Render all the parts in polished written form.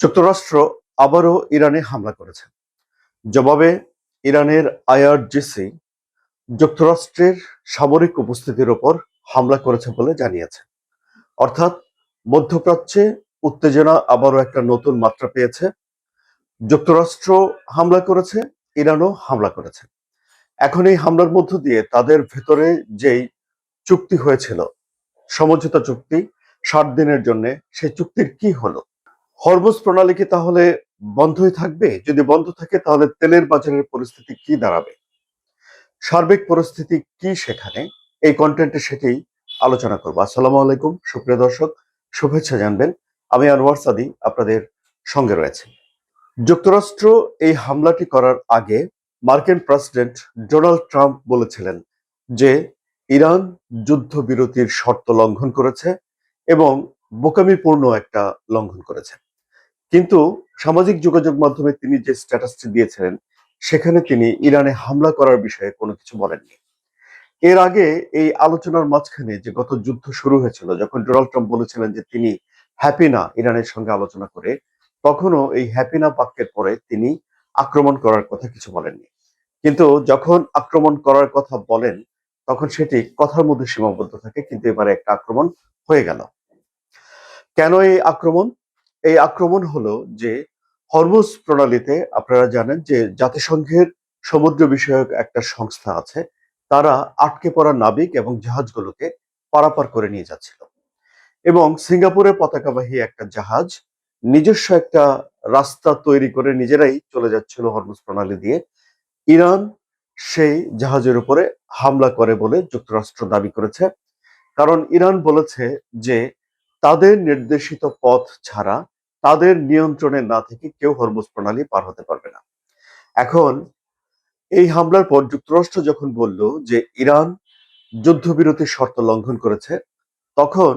যুক্তরাষ্ট্র আবারও ইরানে হামলা করেছে। জবাবে ইরানের আইআরজিসি যুক্তরাষ্ট্রের সামরিক উপস্থিতির ওপর হামলা করেছে বলে জানিয়েছে। অর্থাৎ মধ্যপ্রাচ্যে উত্তেজনা আবারও একটা নতুন মাত্রা পেয়েছে। যুক্তরাষ্ট্র হামলা করেছে, ইরানও হামলা করেছে। এখন এই হামলার মধ্য দিয়ে তাদের ভেতরে যেই চুক্তি হয়েছিল, সমঝোতা চুক্তি 60 দিনের জন্য, সেই চুক্তির কি হলো? হরমুজ প্রণালী কি তাহলে বন্ধই থাকবে? যদি বন্ধ থাকে তাহলে তেলের বাজারের পরিস্থিতি কি দাঁড়াবে? সার্বিক পরিস্থিতি কি সেখানে? এই কন্টেন্টে সেটাই আলোচনা করবো। আসসালামু আলাইকুম সুপ্রিয় দর্শক, শুভেচ্ছা জানবেন। আমি আনোয়ার সাদি আপনাদের সঙ্গে রয়েছে। যুক্তরাষ্ট্র এই হামলাটি করার আগে মার্কিন প্রেসিডেন্ট ডোনাল্ড ট্রাম্প বলেছিলেন যে ইরান যুদ্ধবিরতির শর্ত লঙ্ঘন করেছে এবং বোকামিপূর্ণ একটা লঙ্ঘন করেছে। কিন্তু সামাজিক যোগাযোগ মাধ্যমে তিনি যে স্ট্যাটাসটি দিয়েছিলেন সেখানে তিনি ইরানে হামলা করার বিষয়ে কোনো কিছু বলেননি। এর আগে এই আলোচনার মাঝখানে যে গত যুদ্ধ শুরু হয়েছিল, যখন ডোনাল্ড ট্রাম্প বলেছিলেন যে তিনি হ্যাপি না ইরানের সঙ্গে আলোচনা করে, তখনও এই হ্যাপি না বাক্যের পরে তিনি আক্রমণ করার কথা কিছু বলেননি। কিন্তু যখন আক্রমণ করার কথা বলেন তখন সেটি কথার মধ্যে সীমাবদ্ধ থাকে, কিন্তু এবারে একটা আক্রমণ হয়ে গেল। কেন এই আক্রমণ? এই আক্রমণ হলো যে হরমুজ প্রণালীতে আপনারা জানেন যে জাতিসংঘের সমুদ্র বিষয়ক একটা সংস্থা আছে, তারা আটকে পড়া নাবিক এবং জাহাজগুলোকে পারাপার করে নিয়ে যাচ্ছিল এবং সিঙ্গাপুরের পতাকাবাহী একটা জাহাজ নিজস্ব একটা রাস্তা তৈরি করে নিজেরাই চলে যাচ্ছিল হরমুজ প্রণালী দিয়ে। ইরান সেই জাহাজের উপরে হামলা করে বলে যুক্তরাষ্ট্র দাবি করেছে। কারণ ইরান বলেছে যে তাদের নির্দেশিত পথ ছাড়া, তাদের নিয়ন্ত্রণে না থেকে কেউ হরমুজ প্রণালী পার হতে পারবে না। এখন এই হামলার পর যুক্তরাষ্ট্র যখন বলল যে ইরান যুদ্ধবিরতির শর্ত লঙ্ঘন করেছে, তখন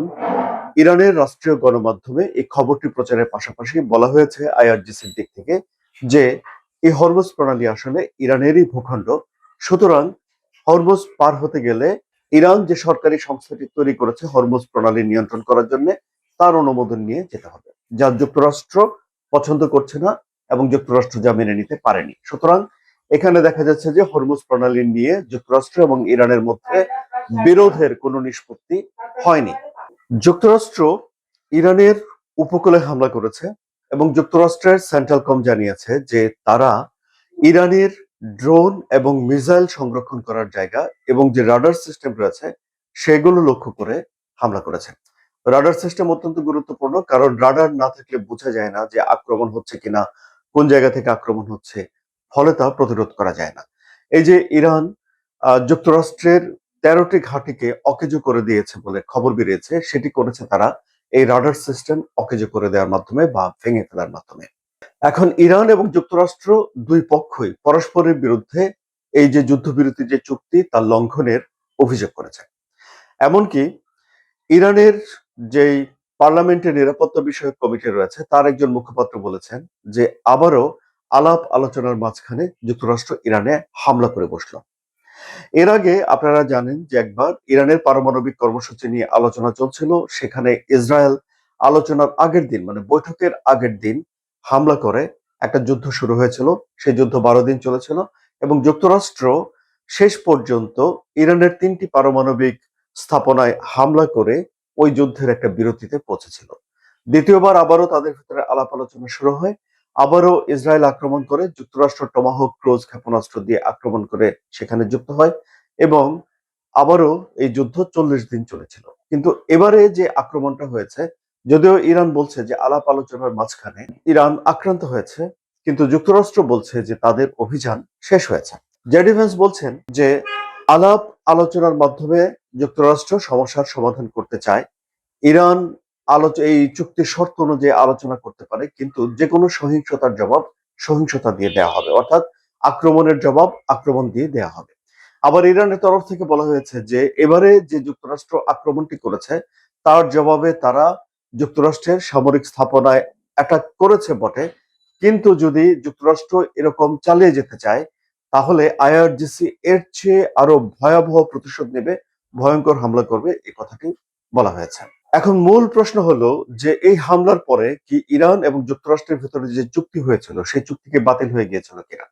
ইরানের রাষ্ট্রীয় গণমাধ্যমে এই খবরটি প্রচারের পাশাপাশি বলা হয়েছে আইআরজিসির দিক থেকে যে এই হরমুজ প্রণালী আসলে ইরানেরই ভূখণ্ড, সুতরাং হরমুজ পার হতে গেলে ইরান যে সরকারি সংস্থাটি তৈরি করেছে হরমুজ প্রণালী নিয়ন্ত্রণ করার জন্য, তার অনুমোদন নিয়ে যেতে হবে, যা যুক্তরাষ্ট্র পছন্দ করছে না এবং যুক্তরাষ্ট্র যা মেনে নিতে পারেনি। সুতরাং এখানে দেখা যাচ্ছে যে হরমুজ প্রণালী নিয়ে যুক্তরাষ্ট্র এবং ইরানের মধ্যে বিরোধের কোনো নিষ্পত্তি হয়নি। যুক্তরাষ্ট্র ইরানের উপকূলে হামলা করেছে এবং যুক্তরাষ্ট্রের সেন্ট্রাল কম জানিয়েছে যে তারা ইরানের ড্রোন এবং মিসাইল সংরক্ষণ করার জায়গা এবং যে রাডার সিস্টেম রয়েছে সেগুলো লক্ষ্য করে হামলা করেছে। রাডার সিস্টেম অত্যন্ত গুরুত্বপূর্ণ, কারণ রাডার না থাকলে বোঝা যায় না যে আক্রমণ হচ্ছে কিনা, কোন জায়গা থেকে আক্রমণ হচ্ছে, ফলে তা প্রতিরোধ করা যায় না। এই যে ইরান যুক্তরাষ্ট্রের 13টি ঘাঁটিকে অকেজো করে দিয়েছে বলে খবর বেরিয়েছে, সেটি করেছে তারা এই রাডার সিস্টেম অকেজো করে দেওয়ার মাধ্যমে বা ভেঙে ফেলার মাধ্যমে। এখন ইরান এবং যুক্তরাষ্ট্র দুই পক্ষই পরস্পরের বিরুদ্ধে এই যে যুদ্ধবিরতি যে চুক্তি তার লঙ্ঘনের অভিযোগ করেছে। এমনকি ইরানের যেই পার্লামেন্টের নিরাপত্তা বিষয়ক কমিটি রয়েছে তার একজন মুখপাত্র বলেছেন যে আবারও আলাপ আলোচনার মাঝখানে যুক্তরাষ্ট্র ইরানে হামলা করে বসলো। এর আগে আপনারা জানেন যে একবার ইরানের পারমাণবিক কর্মসূচি নিয়ে আলোচনা চলছিল, সেখানে ইসরায়েল আলোচনার আগের দিন মানে বৈঠকের আগের দিন হামলা করে একটা যুদ্ধ শুরু হয়েছিল। সেই যুদ্ধ 12 দিন চলেছিল এবং যুক্তরাষ্ট্র শেষ পর্যন্ত ইরানের 3টি পারমাণবিক স্থাপনায় হামলা করে ওই যুদ্ধের একটা বিরতিতে পৌঁছেছিল। দ্বিতীয়বার আবারও তাদের ভিতরে আলাপ আলোচনা শুরু হয়, আবারও ইসরায়েল আক্রমণ করে, যুক্তরাষ্ট্র টমাহক ক্রুজ ক্ষেপণাস্ত্র দিয়ে আক্রমণ করে সেখানে যুক্ত হয় এবং আবারও এই যুদ্ধ 40 দিন চলেছিল। কিন্তু এবারে যে আক্রমণটা হয়েছে, যদিও ইরান বলছে যে আলাপ আলোচনার মাঝখানে ইরান আক্রান্ত হয়েছে, কিন্তু যুক্তরাষ্ট্র বলছে যে তাদের অভিযান শেষ হয়েছে। জেডি ভ্যান্স বলছেন যে আলাপ আলোচনার মাধ্যমে যুক্তরাষ্ট্র সমস্যার সমাধান করতে চায়। ইরান এই চুক্তির শর্ত অনুযায়ী আলোচনা করতে পারে, কিন্তু যে কোনো সহিংসতার জবাব সহিংসতা দিয়ে দেওয়া হবে, অর্থাৎ আক্রমণের জবাব আক্রমণ দিয়ে দেওয়া হবে। আবার ইরানের তরফ থেকে বলা হয়েছে যে এবারে যে যুক্তরাষ্ট্র আক্রমণটি করেছে তার জবাবে তারা যুক্তরাষ্ট্রের সামরিক স্থাপনায় অ্যাটাক করেছে বটে, কিন্তু যদি যুক্তরাষ্ট্র এরকম চালিয়ে যেতে চায় তাহলে আইআরজিসি এর চেয়ে আরো ভয়াবহ প্রতিশোধ নেবে, ভয়ঙ্কর হামলা করবে, এই কথাটি বলা হয়েছে। এখন মূল প্রশ্ন হলো যে এই হামলার পরে কি ইরান এবং যুক্তরাষ্ট্রের ভিতরে যে চুক্তি হয়েছিল সেই চুক্তি কি বাতিল হয়ে গিয়েছিল কিনা?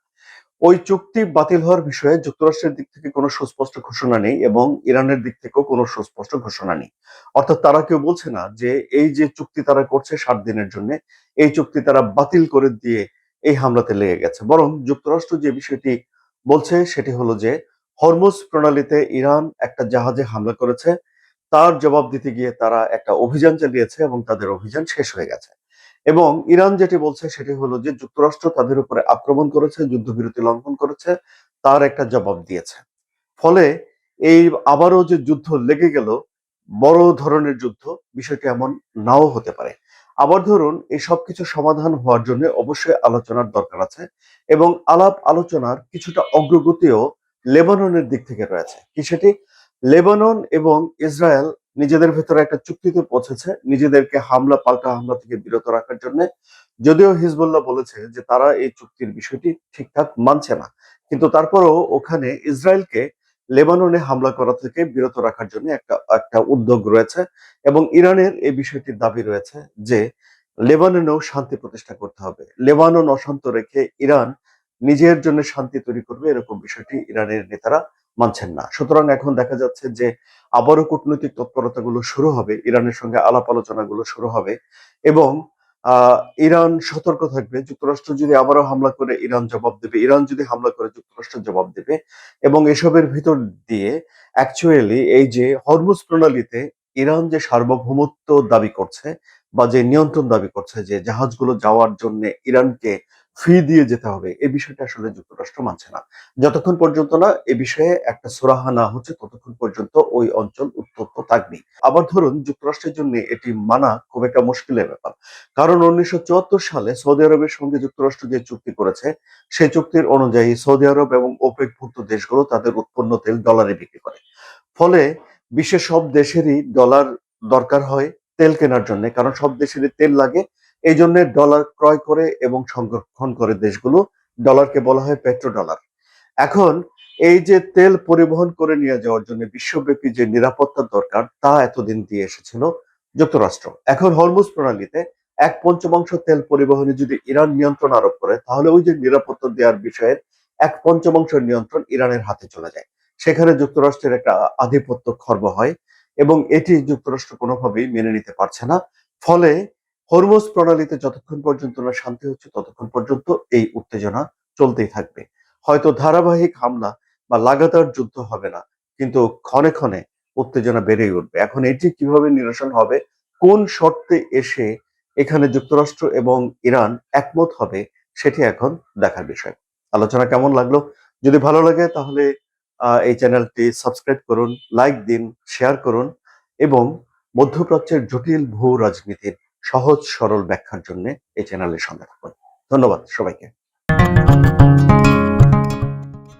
ওই চুক্তি বাতিল হওয়ার বিষয়ে যুক্তরাষ্ট্রের দিক থেকে কোনো সুস্পষ্ট ঘোষণা নেই এবং ইরানের দিক থেকেও কোনো সুস্পষ্ট ঘোষণা নেই। অর্থাৎ তারা কেউ বলছে না যে এই যে চুক্তি তারা করছে 7 দিনের জন্য, এই চুক্তি তারা বাতিল করে দিয়ে এই হামলাতে লেগে গেছে। বরং যুক্তরাষ্ট্র যে বিষয়টি বলছে সেটি হলো যে হরমুজ প্রণালীতে ইরান একটা জাহাজে হামলা করেছে, তার জবাব দিতে গিয়ে তারা একটা অভিযান চালিয়েছে এবং তাদের অভিযান শেষ হয়ে গেছে। এবং ইরান যেটি বলছে সেটি হলো যে যুক্তরাষ্ট্র তাদের উপরে আক্রমণ করেছে, যুদ্ধবিরতি লঙ্ঘন করেছে, তার একটা জবাব দিয়েছে। ফলে এই আবারও যে যুদ্ধ লেগে গেল, বড় ধরনের যুদ্ধ, বিষয়টি এমন নাও হতে পারে। আবার ধরুন এই সবকিছু সমাধান হওয়ার জন্য অবশ্যই আলোচনার দরকার আছে এবং আলাপ আলোচনার কিছুটা অগ্রগতিও লেবাননের দিক থেকে রয়েছে। কি সেটি? লেবানন এবং ইসরায়েল নিজেদের ভেতরে একটা চুক্তিতে পৌঁছেছে নিজেদেরকে পাল্টা হামলা থেকে বিরত রাখার জন্য। যদিও হিজবুল্লাহ বলেছে যে তারা এই চুক্তির বিষয়টি ঠিকঠাক মানছে না, কিন্তু তারপরেও ওখানে ইসরায়েলকে লেবাননে হামলা করা থেকে বিরত রাখার জন্য একটা একটা উদ্যোগ রয়েছে এবং ইরানের এই বিষয়টির দাবি রয়েছে যে লেবাননেও শান্তি প্রতিষ্ঠা করতে হবে। লেবানন অশান্ত রেখে ইরান নিজের জন্য শান্তি তৈরি করবে, এরকম বিষয়টি ইরানের নেতারা মানছেন না। সুতরাং এখন দেখা যাচ্ছে যে আবারও কূটনৈতিক তৎপরতাগুলো শুরু হবে, ইরানের সঙ্গে আলাপ আলোচনাগুলো শুরু হবে এবং আহ ইরান সতর্ক থাকবে। যুক্তরাষ্ট্র যদি আবারও হামলা করে ইরান জবাব দেবে, ইরান যদি হামলা করে যুক্তরাষ্ট্র জবাব দেবে এবং এসবের ভিতর দিয়ে অ্যাকচুয়ালি এই যে হরমুজ প্রণালীতে ইরান যে সার্বভৌমত্ব দাবি করছে বা যে নিয়ন্ত্রণ দাবি করছে, যে জাহাজগুলো যাওয়ার জন্য ইরানকে ফি দিয়ে যেতে হবে, এই বিষয়টা আসলে যুক্তরাষ্ট্র মানছে না। যতক্ষণ পর্যন্ত না এ বিষয়ে একটা সুরাহা না হচ্ছে ততক্ষণ পর্যন্ত ওই অঞ্চল উত্তপ্ত থাকবে। আবার ধরুন যুক্তরাষ্ট্রের জন্য এটি মানা খুব একটা মুশকিলের ব্যাপার, কারণ 1974 সালে সৌদি আরবের সঙ্গে যুক্তরাষ্ট্র যে চুক্তি করেছে সেই চুক্তির অনুযায়ী সৌদি আরব এবং ওপেকভুক্ত দেশগুলো তাদের উৎপন্ন তেল ডলারে বিক্রি করে। ফলে বিশ্বের সব দেশেরই ডলার দরকার হয় তেল কেনার জন্য, কারণ সব দেশেরই তেল লাগে। এই জন্য ডলার ক্রয় করে এবং সংরক্ষণ করে দেশগুলো। ডলারকে বলা হয় পেট্রো ডলার। এখন এই যে তেল পরিবহন করে নিয়ে যাওয়ার জন্য বিশ্বব্যাপী যে নিরাপত্তার দরকার তা এতদিন দিয়ে এসেছিল যুক্তরাষ্ট্র। এখন হরমুজ প্রণালীতে 1/5 তেল পরিবহনে যদি ইরান নিয়ন্ত্রণ আরোপ করে, তাহলে ওই যে নিরাপত্তা দেওয়ার বিষয়ের 1/5 নিয়ন্ত্রণ ইরানের হাতে চলে যায়। সেখানে যুক্তরাষ্ট্রের একটা আধিপত্য খর্ব হয় এবং এটি যুক্তরাষ্ট্র কোনোভাবেই মেনে নিতে পারছে না। ফলে হরমুজ প্রণালীতে যতক্ষণ পর্যন্ত না শান্তি হচ্ছে ততক্ষণ পর্যন্ত এই উত্তেজনা চলতেই থাকবে। হয়তো ধারাবাহিক হামলা বা লাগাতার যুদ্ধ হবে না, কিন্তু ক্ষণে ক্ষণে উত্তেজনা বেড়েই উঠবে। এখন এটি কিভাবে নিরসন হবে, কোন শর্তে এসে এখানে যুক্তরাষ্ট্র এবং ইরান একমত হবে, সেটি এখন দেখার বিষয়। আলোচনা কেমন লাগলো? যদি ভালো লাগে তাহলে এই চ্যানেলটি সাবস্ক্রাইব করুন, লাইক দিন, শেয়ার করুন এবং মধ্যপ্রাচ্যের জটিল ভূ রাজনীতির সহজ সরল ব্যাখ্যার জন্য এই চ্যানেলের সঙ্গে থাকুন। ধন্যবাদ সবাইকে।